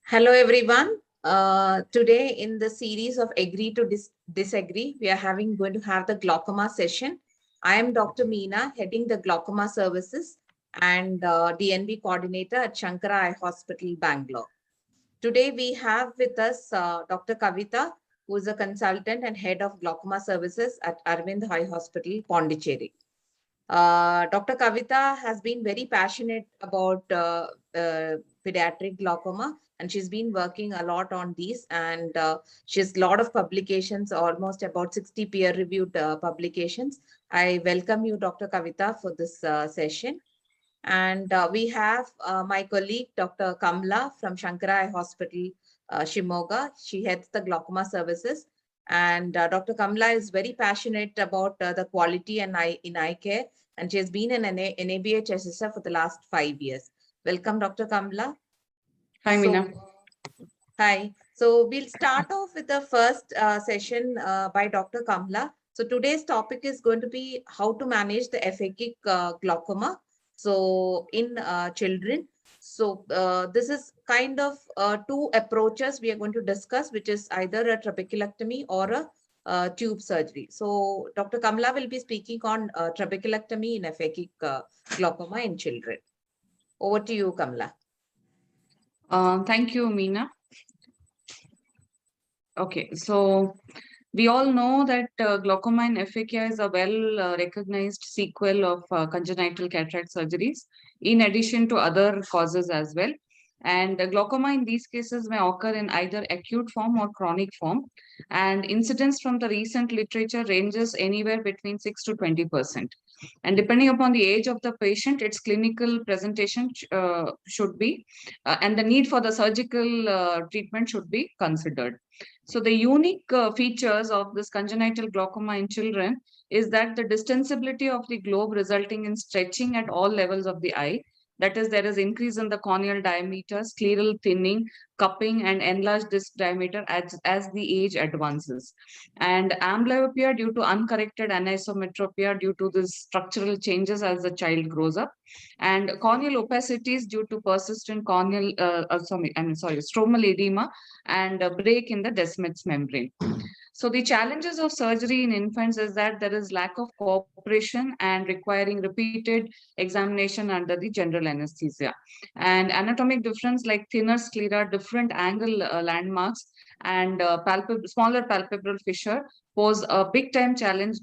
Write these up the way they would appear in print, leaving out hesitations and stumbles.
Hello, everyone. Today in the series of Agree to Disagree, we are going to have the glaucoma session. I am Dr. Meena, heading the glaucoma services and DNB coordinator at Shankara Eye Hospital, Bangalore. Today we have with us Dr. Kavita, who is a consultant and head of glaucoma services at Arvind Eye Hospital, Pondicherry. Dr. Kavita has been very passionate about pediatric glaucoma, and she's been working a lot on these. And she has a lot of publications, almost about 60 peer-reviewed publications. I welcome you, Dr. Kavita, for this session. And we have my colleague, Dr. Kamla from Shankara Eye Hospital, Shimoga. She heads the glaucoma services. And Dr. Kamla is very passionate about the quality and in eye care. And she has been an NABH assessor for the last 5 years. Welcome, Dr. Kamla. Hi, Meena. Hi. So we'll start off with the first session by Dr. Kamla. So today's topic is going to be how to manage the aphakic glaucoma. So in children. So this is kind of two approaches we are going to discuss, which is either a trabeculectomy or a tube surgery. So Dr. Kamla will be speaking on trabeculectomy in aphakic glaucoma in children. Over to you, Kamla. Thank you, Meena. Okay, so we all know that glaucoma in aphakia is a well-recognized sequel of congenital cataract surgeries, in addition to other causes as well. And glaucoma in these cases may occur in either acute form or chronic form. And incidence from the recent literature ranges anywhere between 6 to 20%. And depending upon the age of the patient, its clinical presentation should be, and the need for the surgical treatment should be considered. So the unique features of this congenital glaucoma in children is that the distensibility of the globe resulting in stretching at all levels of the eye. That is, there is increase in the corneal diameter, scleral thinning, cupping, and enlarged disc diameter as the age advances. And amblyopia due to uncorrected anisometropia due to the structural changes as the child grows up. And corneal opacities due to persistent corneal, stromal edema and a break in the Descemet's membrane. So the challenges of surgery in infants is that there is lack of cooperation and requiring repeated examination under the general anesthesia. And anatomic difference like thinner sclera, different angle landmarks, and smaller palpebral fissure pose a big time challenge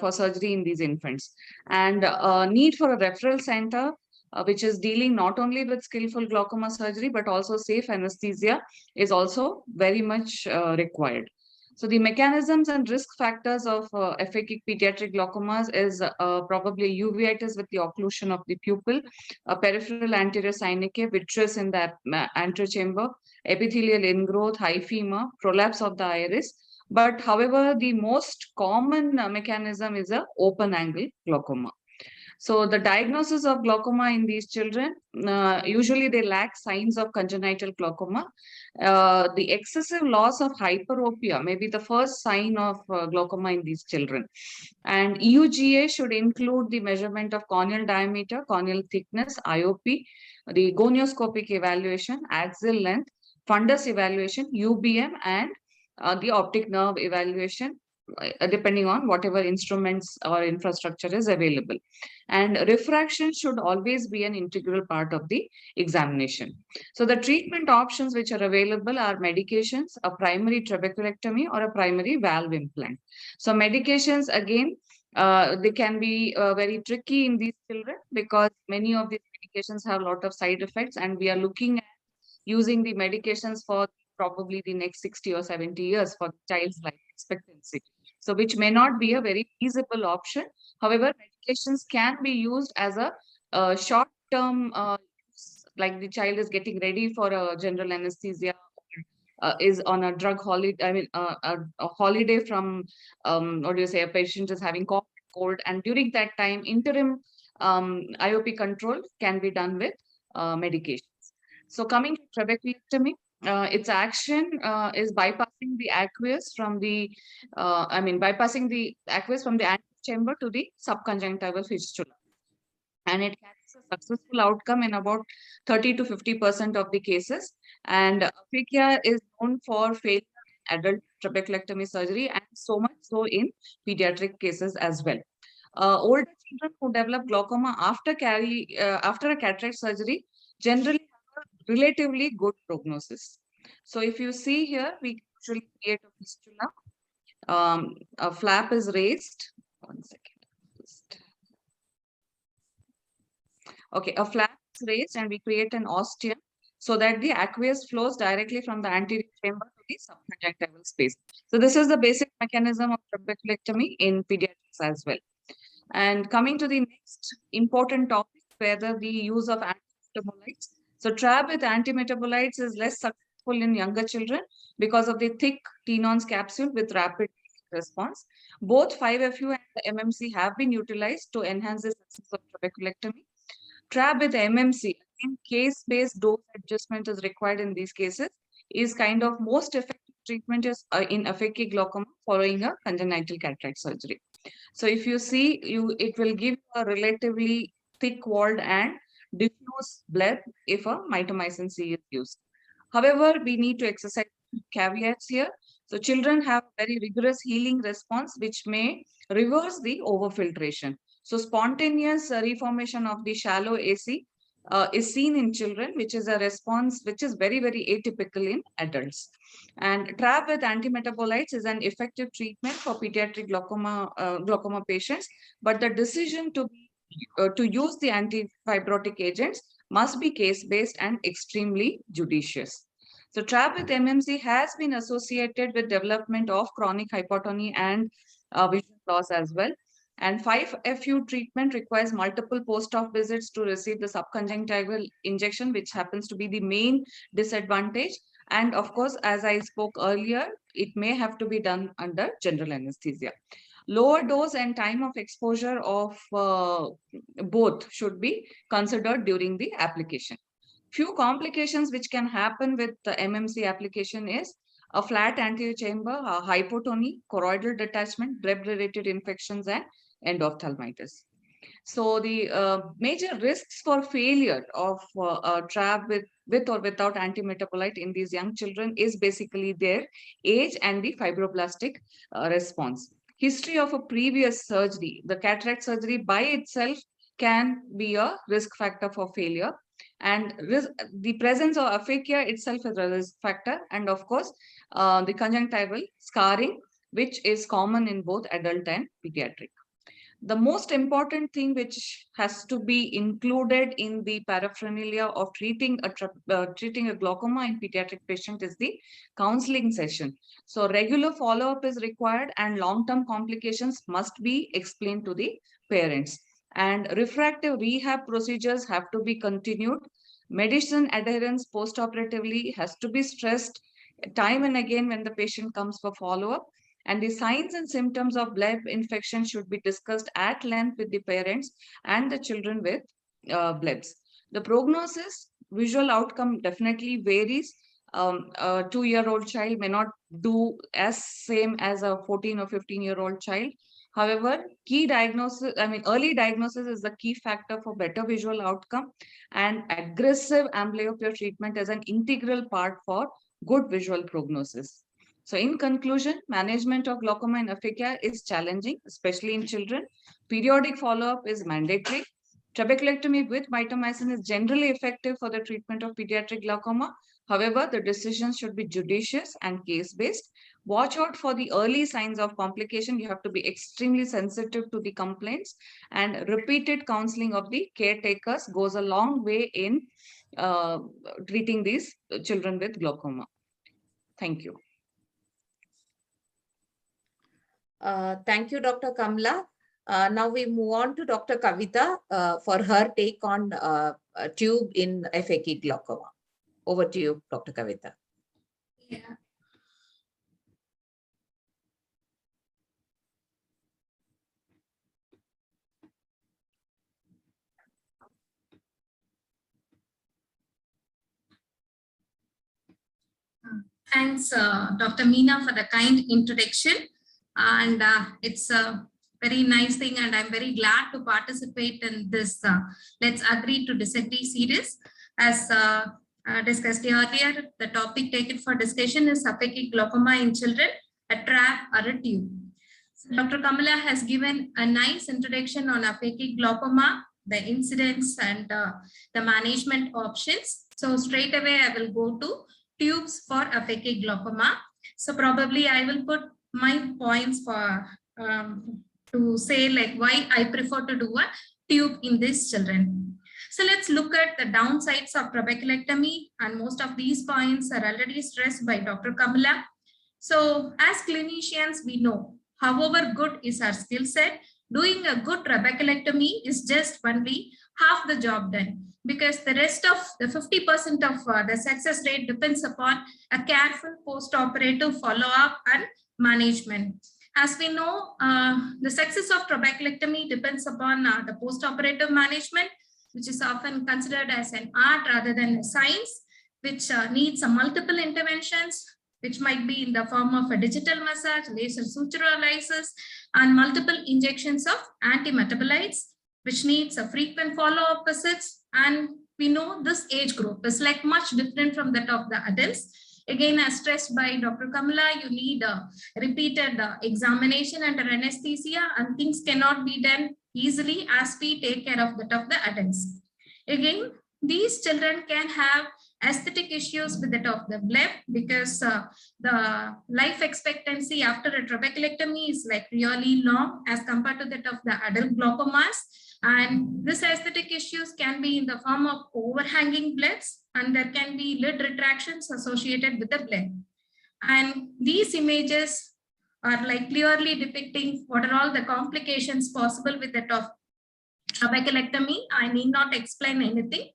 for surgery in these infants. And need for a referral center which is dealing not only with skillful glaucoma surgery, but also safe anesthesia is also very much required. So the mechanisms and risk factors of aphakic pediatric glaucomas is probably uveitis with the occlusion of the pupil, peripheral anterior synechia, vitreous in the antechamber, epithelial ingrowth, hyphema, prolapse of the iris. But however, the most common mechanism is a open angle glaucoma. So the diagnosis of glaucoma in these children, usually they lack signs of congenital glaucoma. The excessive loss of hyperopia may be the first sign of glaucoma in these children. And EUGA should include the measurement of corneal diameter, corneal thickness, IOP, the gonioscopic evaluation, axial length, fundus evaluation, UBM, and the optic nerve evaluation, depending on whatever instruments or infrastructure is available. And refraction should always be an integral part of the examination. So the treatment options which are available are medications, a primary trabeculectomy, or a primary valve implant. So medications, again, they can be very tricky in these children because many of these medications have a lot of side effects, and we are looking at using the medications for probably the next 60 or 70 years for the child's life expectancy. So which may not be a very feasible option. However, medications can be used as a short-term, like the child is getting ready for a general anesthesia, is on a drug holiday, a holiday from, what do you say, a patient is having cough, cold, and during that time, interim IOP control can be done with medications. So coming to trabeculectomy, its action is bypassing the aqueous from the, bypassing the aqueous from the antechamber to the subconjunctival fistula. And it carries a successful outcome in about 30 to 50% of the cases. And aphakia is known for failure in adult trabeculectomy surgery, and so much so in pediatric cases as well. Older children who develop glaucoma after a cataract surgery generally have a relatively good prognosis. So if you see here, we usually create a fistula. A flap is raised. 1 second. Okay, a flap is raised and we create an ostium so that the aqueous flows directly from the anterior chamber to the subconjunctival space. So this is the basic mechanism of trabeculectomy in pediatrics as well. And coming to the next important topic, whether the use of antimetabolites. So trab with antimetabolites is less successful in younger children because of the thick Tenon's capsule with rapid response. Both 5-FU and the MMC have been utilized to enhance the success of trabeculectomy. Trab with MMC, in case-based dose adjustment is required in these cases, is kind of most effective treatment is in aphakic glaucoma following a congenital cataract surgery. So if you see, it will give a relatively thick-walled and diffuse bleb if a mitomycin C is used. However, we need to exercise caveats here. So children have a very rigorous healing response, which may reverse the overfiltration. So spontaneous reformation of the shallow AC is seen in children, which is a response which is very, very atypical in adults. And trab with antimetabolites is an effective treatment for pediatric glaucoma patients, but the decision to use the antifibrotic agents must be case-based and extremely judicious. So trab with MMC has been associated with development of chronic hypotony and vision loss as well. And 5-FU treatment requires multiple post-op visits to receive the subconjunctival injection, which happens to be the main disadvantage. And of course, as I spoke earlier, it may have to be done under general anesthesia. Lower dose and time of exposure of both should be considered during the application. Few complications which can happen with the MMC application is a flat anterior chamber, hypotony, choroidal detachment, bleb-related infections, and endophthalmitis. So the major risks for failure of trab with or without antimetabolite in these young children is basically their age and the fibroblastic response. History of a previous surgery, the cataract surgery by itself can be a risk factor for failure. And the presence of aphakia itself is a risk factor. And of course, the conjunctival scarring, which is common in both adult and pediatric. The most important thing which has to be included in the paraphernalia of treating a glaucoma in pediatric patient is the counseling session. So regular follow-up is required and long-term complications must be explained to the parents. And refractive rehab procedures have to be continued. Medicine adherence post-operatively has to be stressed time and again when the patient comes for follow-up. And the signs and symptoms of bleb infection should be discussed at length with the parents and the children with blebs. The prognosis, visual outcome definitely varies. A 2-year-old child may not do as same as a 14 or 15-year-old child. However, early diagnosis is the key factor for better visual outcome, and aggressive amblyopia treatment is an integral part for good visual prognosis. So in conclusion, management of glaucoma and aphakia is challenging, especially in children. Periodic follow-up is mandatory. Trabeculectomy with mitomycin is generally effective for the treatment of pediatric glaucoma. However, the decisions should be judicious and case-based. Watch out for the early signs of complication. You have to be extremely sensitive to the complaints, and repeated counseling of the caretakers goes a long way in treating these children with glaucoma. Thank you. Thank you, Dr. Kamla. Now we move on to Dr. Kavita for her take on tube in aphakic glaucoma. Over to you, Dr. Kavita. Yeah. Thanks, Dr. Meena, for the kind introduction. And it's a very nice thing, and I'm very glad to participate in this Let's Agree to Disagree series. As discussed earlier, the topic taken for discussion is aphakic glaucoma in children, a trap or a tube. So Dr. Kamala has given a nice introduction on aphakic glaucoma, the incidents and the management options. So straight away, I will go to tubes for aphakic glaucoma. So probably I will put my points for to say like why I prefer to do a tube in these children. So let's look at the downsides of trabeculectomy, and most of these points are already stressed by Dr. Kamala. So as clinicians, we know, however good is our skill set, doing a good trabeculectomy is just only half the job done, because the rest of the 50% of the success rate depends upon a careful post-operative follow-up and management. As we know, the success of trabeculectomy depends upon the post-operative management, which is often considered as an art rather than a science, which needs multiple interventions, which might be in the form of a digital massage, laser suturolysis, and multiple injections of antimetabolites, which needs a frequent follow-up visits. And we know this age group is like much different from that of the adults. Again, as stressed by Dr. Kamala, you need a repeated examination under anesthesia, and things cannot be done easily as we take care of that of the adults. Again, these children can have aesthetic issues with that of the bleb, because the life expectancy after a trabeculectomy is like really long as compared to that of the adult glaucomas. And this aesthetic issues can be in the form of overhanging blebs, and there can be lid retractions associated with the bleb. And these images are like clearly depicting what are all the complications possible with that of trabeculectomy. I need not explain anything.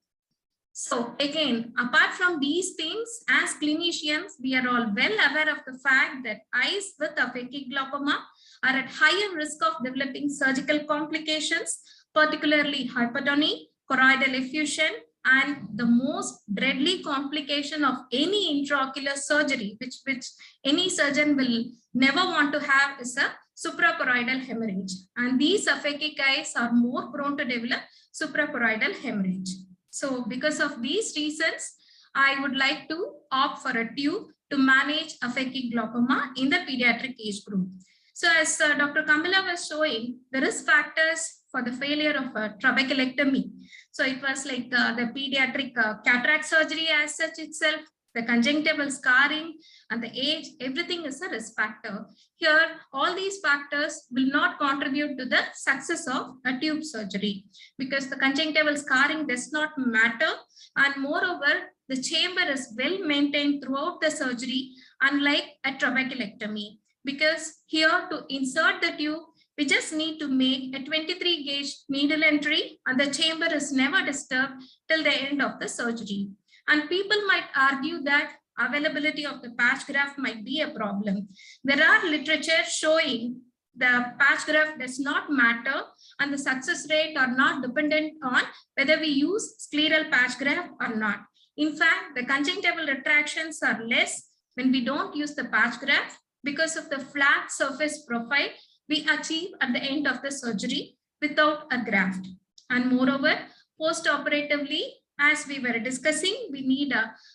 So again, apart from these things, as clinicians, we are all well aware of the fact that eyes with aphakic glaucoma are at higher risk of developing surgical complications, particularly hypertony, choroidal effusion, and the most deadly complication of any intraocular surgery, which any surgeon will never want to have, is a suprachoroidal hemorrhage. And these aphakic eyes are more prone to develop suprachoroidal hemorrhage. So because of these reasons, I would like to opt for a tube to manage aphakic glaucoma in the pediatric age group. So as Dr. Kamala was showing, the risk factors for the failure of a trabeculectomy. So it was like the pediatric cataract surgery as such itself, the conjunctival scarring, and the age, everything is a risk factor. Here, all these factors will not contribute to the success of a tube surgery, because the conjunctival scarring does not matter. And moreover, the chamber is well maintained throughout the surgery, unlike a trabeculectomy, because here to insert the tube, we just need to make a 23 gauge needle entry, and the chamber is never disturbed till the end of the surgery. And people might argue that availability of the patch graft might be a problem. There are literature showing the patch graft does not matter, and the success rate are not dependent on whether we use scleral patch graft or not. In fact, the conjunctival retractions are less when we don't use the patch graft, because of the flat surface profile we achieve at the end of the surgery without a graft. And moreover, post-operatively, as we were discussing, we need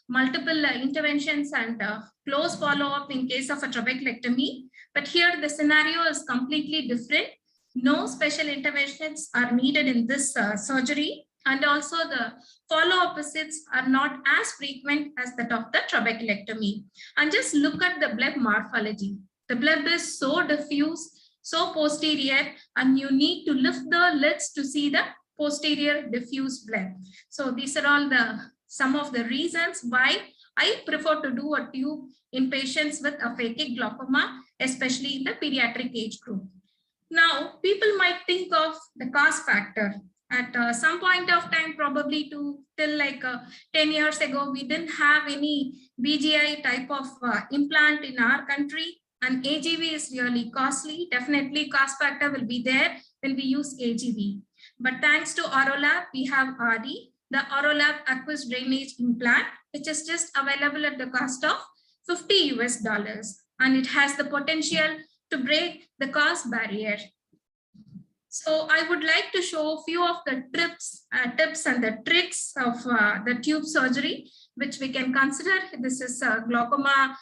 multiple interventions and close follow-up in case of a trabeculectomy. But here the scenario is completely different. No special interventions are needed in this surgery. And also the follow-up visits are not as frequent as that of the trabeculectomy. And just look at the bleb morphology. The bleb is so diffuse, so posterior, and you need to lift the lids to see the posterior diffuse bleb. So these are all some of the reasons why I prefer to do a tube in patients with aphakic glaucoma, especially in the pediatric age group. Now, people might think of the cost factor. At some point of time, probably till like 10 years ago, we didn't have any BGI type of implant in our country, and AGV is really costly. Definitely cost factor will be there when we use AGV. But thanks to Aurolab, we have RD, the Aurolab aqueous drainage implant, which is just available at the cost of $50 US, and it has the potential to break the cost barrier. So I would like to show a few of the tips and the tricks of the tube surgery, which we can consider. This is glaucoma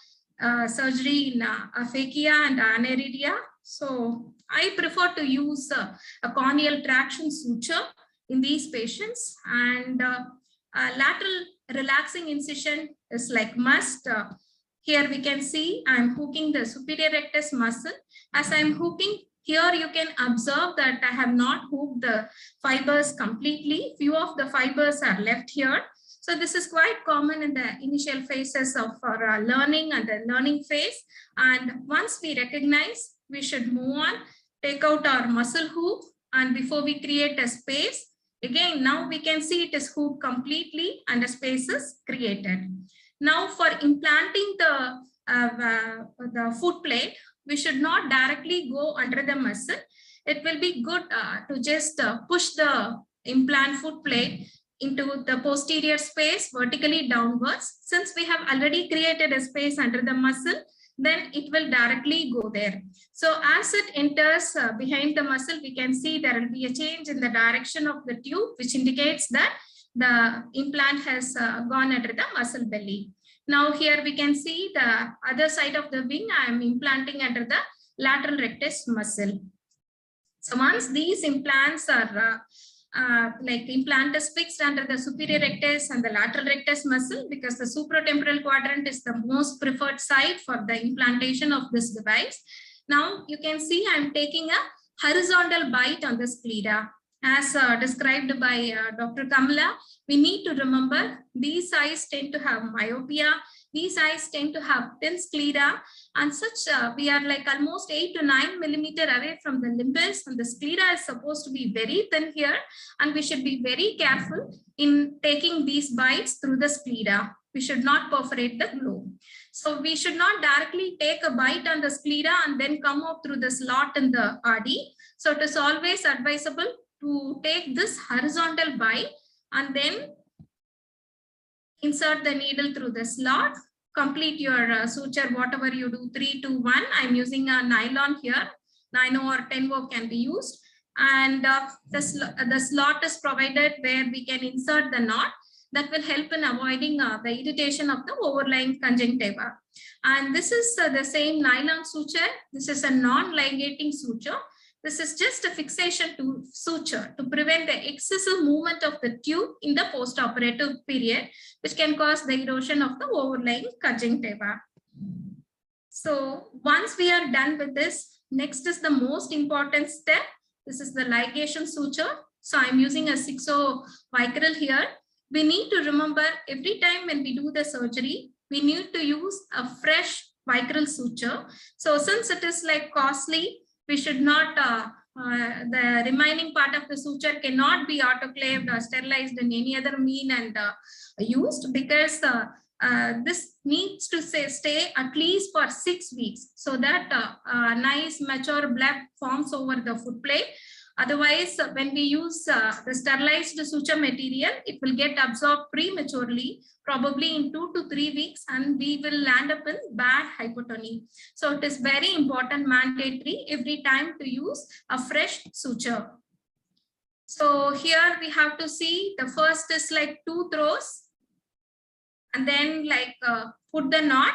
surgery in aphakia and aniridia. So I prefer to use a corneal traction suture in these patients, and lateral relaxing incision is like must. Here we can see I'm hooking the superior rectus muscle. As I'm hooking, here you can observe that I have not hooked the fibers completely. Few of the fibers are left here. So this is quite common in the initial phases of our learning and the learning phase. And once we recognize, we should move on, take out our muscle hook, and before we create a space, again, now we can see it is hooked completely and a space is created. Now for implanting the foot plate, we should not directly go under the muscle. It will be good to just push the implant foot plate into the posterior space vertically downwards. Since we have already created a space under the muscle, then it will directly go there. So as it enters behind the muscle, we can see there will be a change in the direction of the tube, which indicates that the implant has gone under the muscle belly. Now here we can see the other side of the wing. I am implanting under the lateral rectus muscle. So once these implants are like the implant is fixed under the superior rectus and the lateral rectus muscle, because the supratemporal quadrant is the most preferred site for the implantation of this device. Now you can see I'm taking a horizontal bite on the sclera. As described by Dr. Kamala, we need to remember these eyes tend to have myopia, these eyes tend to have thin sclera, and such we are like almost 8 to 9 millimeter away from the limbus, and the sclera is supposed to be very thin here, and we should be very careful in taking these bites through the sclera. We should not perforate the globe. So we should not directly take a bite on the sclera and then come up through the slot in the RD. So it is always advisable to take this horizontal bite and then insert the needle through the slot, complete your suture, whatever you do, 3, 2, 1. I'm using a nylon here, 9 or 10 can be used. And the slot is provided where we can insert the knot. That will help in avoiding the irritation of the overlying conjunctiva. And this is the same nylon suture. This is a non-ligating suture. This is just a fixation to suture to prevent the excessive movement of the tube in the postoperative period, which can cause the erosion of the overlying conjunctiva. So once we are done with this, next is the most important step. This is the ligation suture. So I'm using a 6-0 vicryl here. We need to remember every time when we do the surgery, we need to use a fresh vicryl suture. So since it is like costly, we should not, the remaining part of the suture cannot be autoclaved or sterilized in any other mean and used, because this needs to stay at least for 6 weeks so that nice mature blood forms over the foot plate. Otherwise, when we use the sterilized suture material, it will get absorbed prematurely, probably in 2 to 3 weeks, and we will land up in bad hypotony. So it is very important, mandatory every time to use a fresh suture. So here we have to see the first is like 2 throws, and then like put the knot.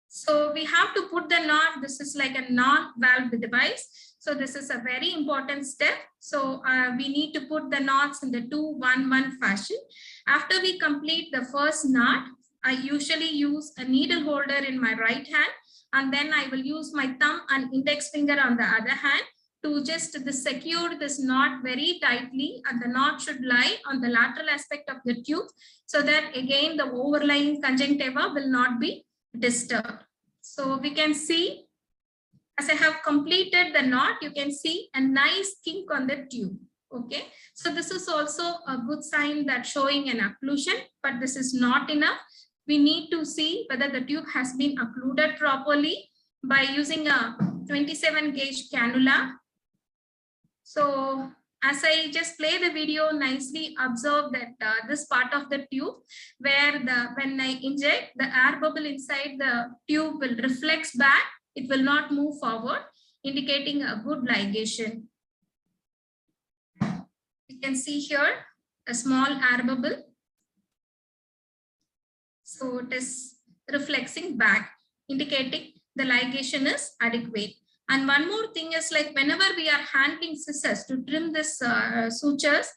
So we have to put the knot. This is like a non-valve device. So this is a very important step. So we need to put the knots in the 2-1-1 fashion. After we complete the first knot, I usually use a needle holder in my right hand, and then I will use my thumb and index finger on the other hand to just secure this knot very tightly, and the knot should lie on the lateral aspect of the tube so that again the overlying conjunctiva will not be disturbed. So we can see, as I have completed the knot, you can see a nice kink on the tube. Okay, so this is also a good sign that showing an occlusion, but this is not enough. We need to see whether the tube has been occluded properly by using a 27 gauge cannula. So as I just play the video, nicely observe that this part of the tube where when I inject, the air bubble inside the tube will reflex back. It will not move forward. indicating a good ligation. You can see here a small air bubble. So it is reflexing back, indicating the ligation is adequate. And one more thing is, like, whenever we are handling scissors to trim this sutures,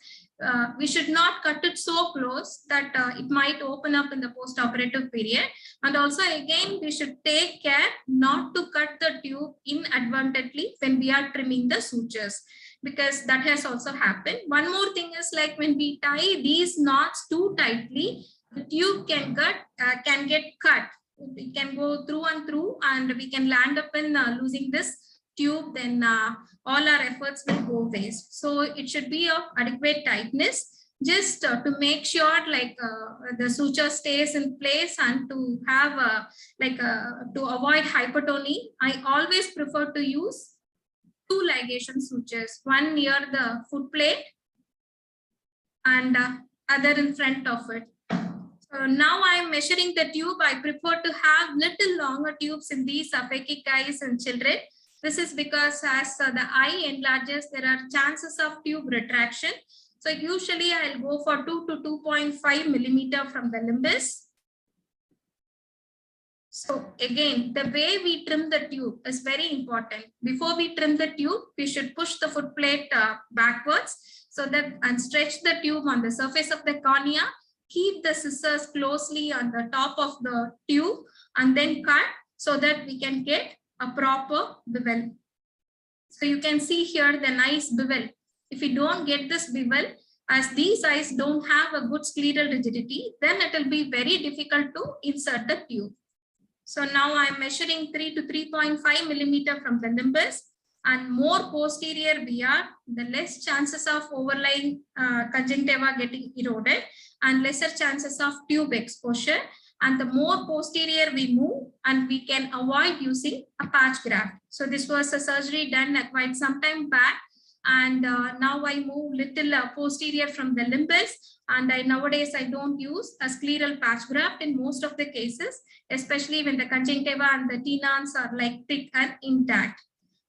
we should not cut it so close that it might open up in the post-operative period. And also, again, we should take care not to cut the tube inadvertently when we are trimming the sutures, because that has also happened. One more thing is, like, when we tie these knots too tightly, the tube can get cut. It can go through and through, and we can land up in losing this tube. Then all our efforts will go waste. So it should be of adequate tightness, just to make sure, like, the suture stays in place, and to have to avoid hypertony. I always prefer to use 2 ligation sutures, one near the foot plate and other in front of it. So now I am measuring the tube. I prefer to have little longer tubes in these aphakic eyes in children. This is because as the eye enlarges, there are chances of tube retraction. So usually I'll go for 2 to 2.5 millimeter from the limbus. So again, the way we trim the tube is very important. Before we trim the tube, we should push the foot plate backwards so that, and stretch the tube on the surface of the cornea. Keep the scissors closely on the top of the tube and then cut so that we can get a proper bevel. So you can see here the nice bevel. If you don't get this bevel, as these eyes don't have a good scleral rigidity, then it will be very difficult to insert the tube. So now I'm measuring 3 to 3.5 millimeter from the limbus, and more posterior we are, the less chances of overlying conjunctiva getting eroded and lesser chances of tube exposure. And the more posterior we move, and we can avoid using a patch graft. So this was a surgery done quite some time back, and now I move little posterior from the limbus, and nowadays I don't use a scleral patch graft in most of the cases, especially when the conjunctiva and the tenons are like thick and intact.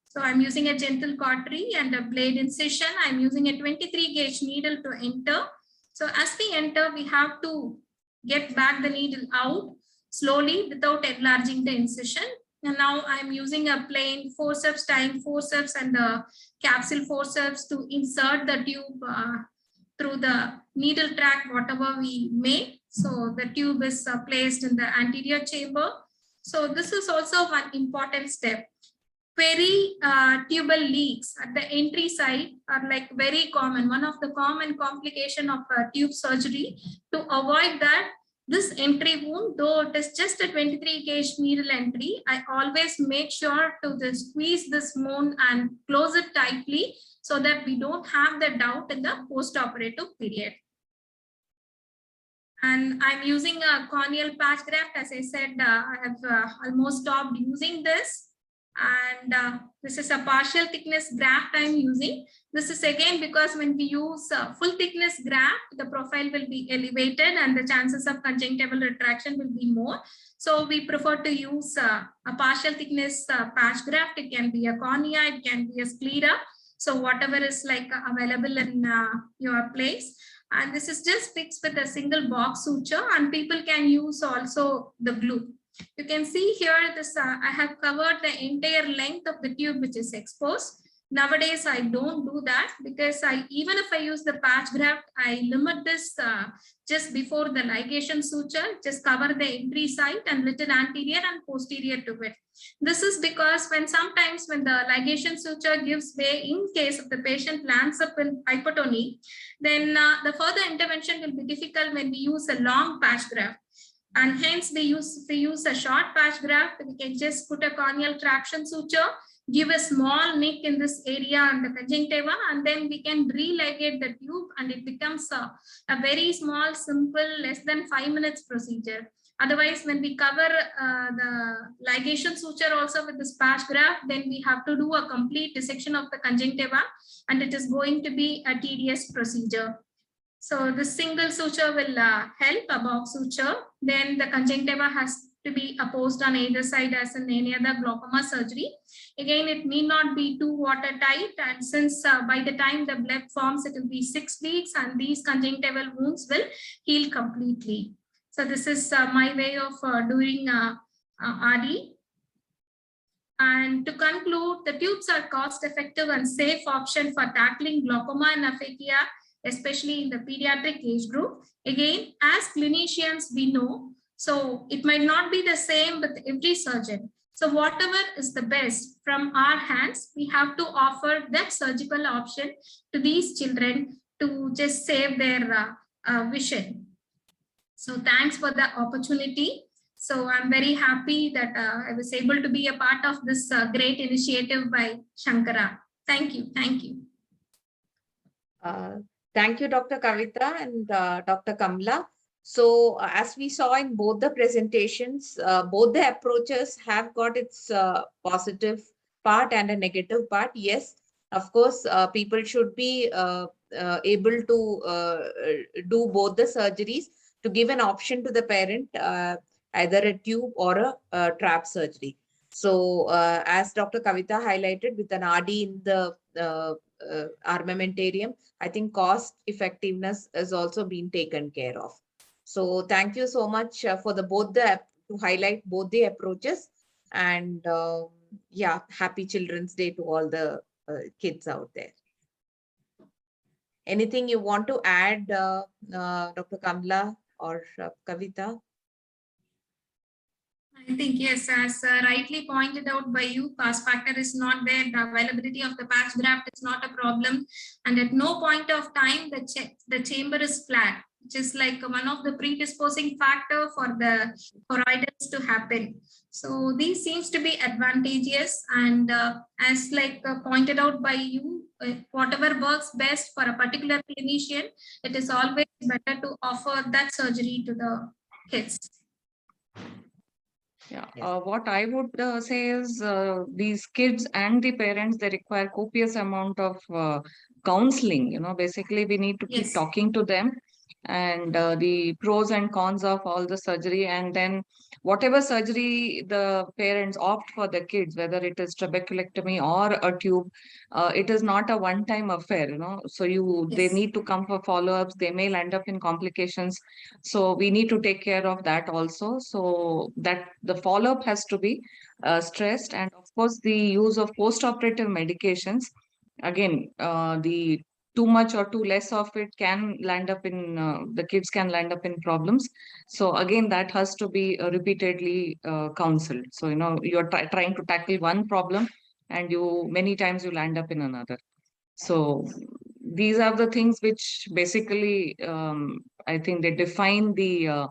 So I'm using a gentle cautery and a blade incision. I'm using a 23 gauge needle to enter. So as we enter, we have to get back the needle out slowly without enlarging the incision. And now I'm using a plain forceps, tying forceps and a capsule forceps to insert the tube through the needle track, whatever we made. So the tube is placed in the anterior chamber. So this is also one important step. Peri-tubal leaks at the entry site are like very common. One of the common complication of tube surgery. To avoid that, this entry wound, though it is just a 23 gauge needle entry, I always make sure to squeeze this wound and close it tightly so that we don't have the doubt in the post-operative period. And I'm using a corneal patch graft. As I said, I have almost stopped using this. And this is a partial thickness graft I'm using. This is again because when we use full thickness graft, the profile will be elevated and the chances of conjunctival retraction will be more. So we prefer to use a partial thickness patch graft. It can be a cornea, it can be a sclera. So whatever is like available in your place. And this is just fixed with a single box suture, and people can use also the glue. You can see here this I have covered the entire length of the tube which is exposed. Nowadays I don't do that because even if I use the patch graft, I limit this just before the ligation suture, just cover the entry site and little anterior and posterior to it. This is because sometimes when the ligation suture gives way in case of the patient lands up in hypertony, then the further intervention will be difficult when we use a long patch graft. And hence if we use a short patch graft, we can just put a corneal traction suture, give a small nick in this area and the conjunctiva, and then we can religate the tube, and it becomes a very small, simple, less than 5 minutes procedure. Otherwise, when we cover the ligation suture also with this patch graft, then we have to do a complete dissection of the conjunctiva, and it is going to be a tedious procedure. So the single suture will help, a box suture. Then the conjunctiva has to be opposed on either side as in any other glaucoma surgery. Again, it need not be too watertight, and since by the time the blood forms, it will be 6 weeks, and these conjunctival wounds will heal completely. So this is my way of doing RD. And to conclude, the tubes are cost-effective and safe option for tackling glaucoma and aphakia, especially in the pediatric age group. Again, as clinicians, we know, so it might not be the same with every surgeon. So whatever is the best from our hands, we have to offer that surgical option to these children to just save their vision. So thanks for the opportunity. So I'm very happy that I was able to be a part of this great initiative by Shankara. Thank you. Thank you. Thank you, Dr. Kavita and Dr. Kamla. So as we saw in both the presentations, both the approaches have got its positive part and a negative part. Yes, of course, people should be able to do both the surgeries to give an option to the parent, either a tube or a trap surgery. So as Dr. Kavita highlighted, with an RD in the armamentarium, I think cost effectiveness has also been taken care of. So thank you so much for to highlight both the approaches, and yeah, happy Children's Day to all the kids out there. Anything you want to add, Dr. Kamla or Kavita? I think yes, as rightly pointed out by you, cost factor is not there. The availability of the patch graft is not a problem, and at no point of time the chamber is flat, which is like one of the predisposing factor for the choroiditis to happen. So these seems to be advantageous, and as like pointed out by you, whatever works best for a particular clinician, it is always better to offer that surgery to the kids. Yeah, Yes. what I would say is these kids and the parents, they require copious amount of counseling. You know, basically we need to keep Yes. talking to them, and the pros and cons of all the surgery, and then whatever surgery the parents opt for the kids, whether it is trabeculectomy or a tube, it is not a one-time affair, you know. So they Yes. need to come for follow-ups. They may land up in complications. So we need to take care of that also. So that the follow-up has to be stressed, and of course the use of post-operative medications. Again, the too much or too less of it can land up in the kids can land up in problems. So again, that has to be repeatedly counseled. So you know, you're trying to tackle one problem, and many times you land up in another. So these are the things which basically I think they define the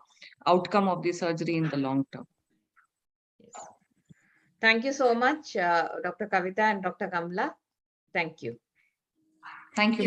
outcome of the surgery in the long term. Yes. Thank you so much, Dr. Kavita and Dr. Kamla. Thank you. Thank you.